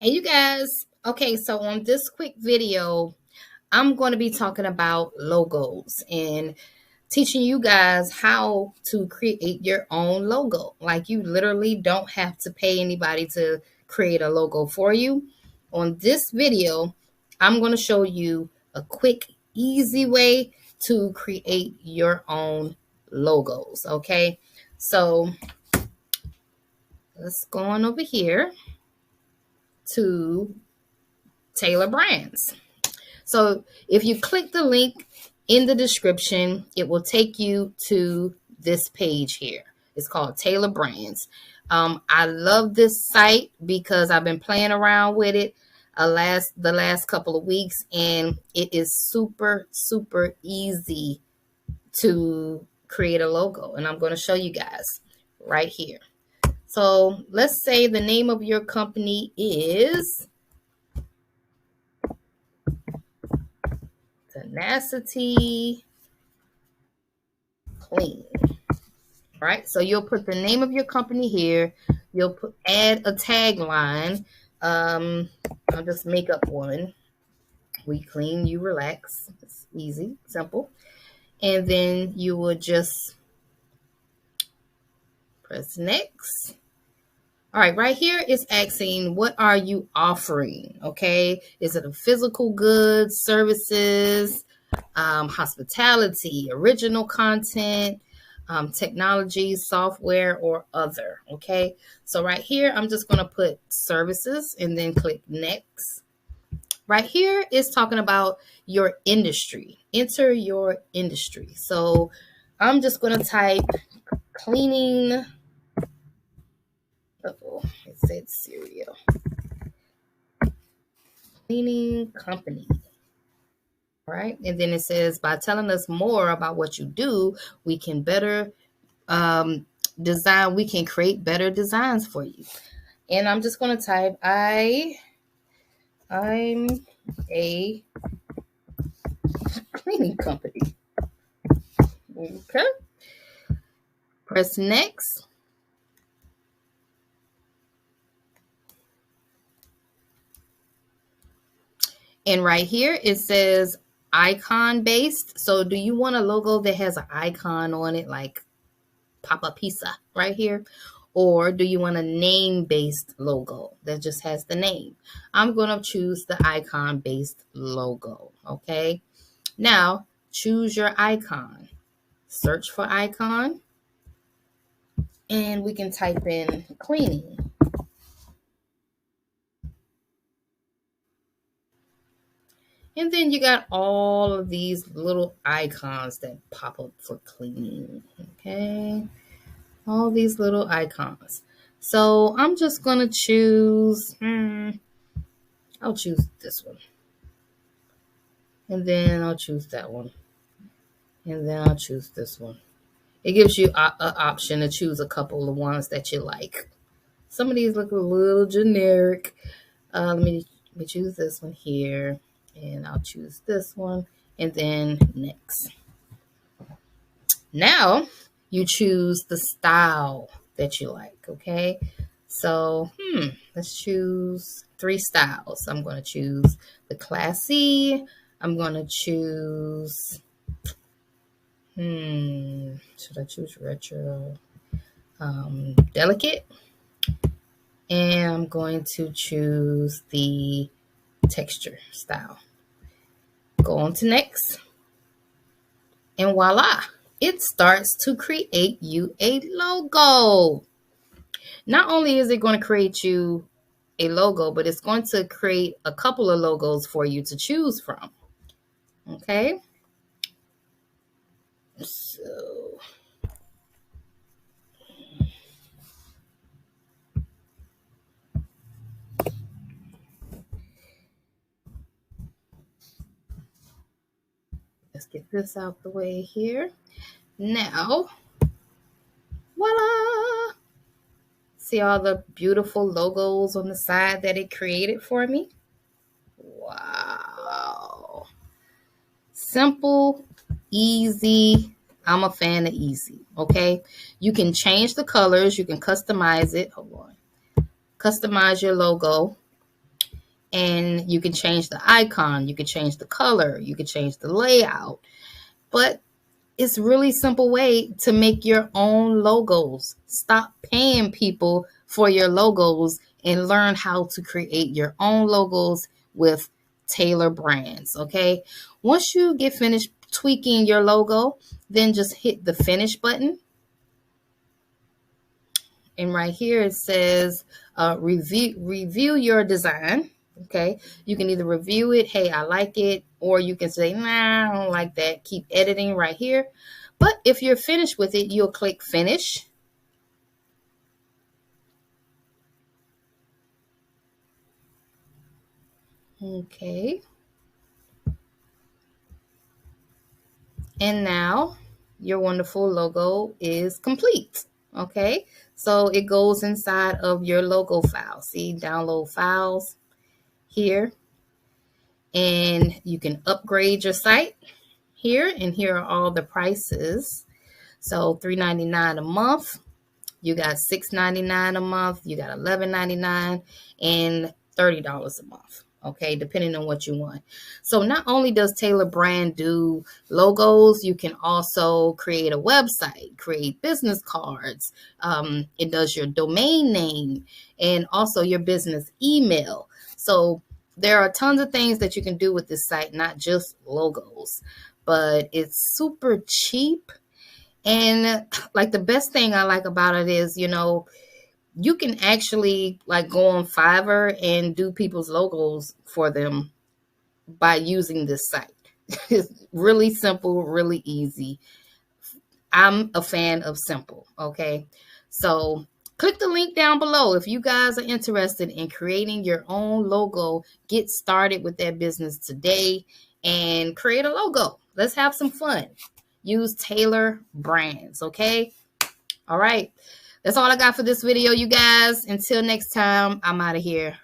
Hey, you guys. Okay, so on this quick video, I'm going to be talking about logos and teaching you guys how to create your own logo. Like, you literally don't have to pay anybody to create a logo for you. On this video, I'm going to show you a quick, easy way to create your own logos. Okay, so let's go on over here to Taylor Brands. So if you click the link in the description, it will take you to this page here. It's called Taylor Brands. I love this site because I've been playing around with it the last couple of weeks, and it is super easy to create a logo. And I'm going to show you guys right here. So let's say the name of your company is Tenacity Clean. Right? So you'll put the name of your company here. You'll add a tagline. I'll just make up one. We clean, you relax. It's easy, simple. And then you will just press next. All right, right here is asking, what are you offering? Okay, is it a physical goods, services, hospitality, original content, technology, software, or other? Okay, so right here, I'm just going to put services and then click next. Right here is talking about your industry. Enter your industry. So I'm just going to type cleaning. Uh-oh, it said cereal. Cleaning company. All right. And then it says, by telling us more about what you do, we can better design. We can create better designs for you. And I'm just going to type, I'm a cleaning company. Okay. Press next. And right here, it says icon based. So do you want a logo that has an icon on it, like Papa Pizza right here? Or do you want a name based logo that just has the name? I'm going to choose the icon based logo. Okay. Now choose your icon. Search for icon. And we can type in cleaning. And then you got all of these little icons that pop up for cleaning. Okay. All these little icons. So I'm just going to choose, I'll choose this one. And then I'll choose that one. And then I'll choose this one. It gives you an option to choose a couple of ones that you like. Some of these look a little generic. Let me choose this one here. And I'll choose this one. And then next. Now you choose the style that you like. Okay. So, let's choose 3 styles. I'm going to choose the classy. I'm going to choose, should I choose retro? Delicate. And I'm going to choose the texture style. Go on to next. And voila, it starts to create you a logo. Not only is it going to create you a logo, but it's going to create a couple of logos for you to choose from. Okay. So let's get this out the way here. Now, voila. See all the beautiful logos on the side that it created for me? Wow. Simple, easy. I'm a fan of easy, okay? You can change the colors. You can customize it. Hold on. Customize your logo. And you can change the icon, you can change the color, you can change the layout. But it's really simple way to make your own logos. Stop paying people for your logos and learn how to create your own logos with Tailor Brands, okay? Once you get finished tweaking your logo, then just hit the finish button. And right here it says review your design. Okay, you can either review it, hey, I like it, or you can say, nah, I don't like that. Keep editing right here. But if you're finished with it, you'll click finish. Okay. And now your wonderful logo is complete. Okay. So it goes inside of your logo file. See, download files here. And you can upgrade your site here. And here are all the prices. So $3.99 a month. You got $6.99 a month. You got $11.99 and $30 a month. Okay, depending on what you want. So not only does Tailor Brand do logos, you can also create a website, create business cards. It does your domain name and also your business email. So there are tons of things that you can do with this site, not just logos, but it's super cheap. And like the best thing I like about it is, you can actually like go on Fiverr and do people's logos for them by using this site. It's really simple, really easy. I'm a fan of simple. Okay. So click the link down below. If you guys are interested in creating your own logo, get started with that business today and create a logo. Let's have some fun. Use Tailor Brands. Okay. All right. That's all I got for this video, you guys. Until next time, I'm out of here.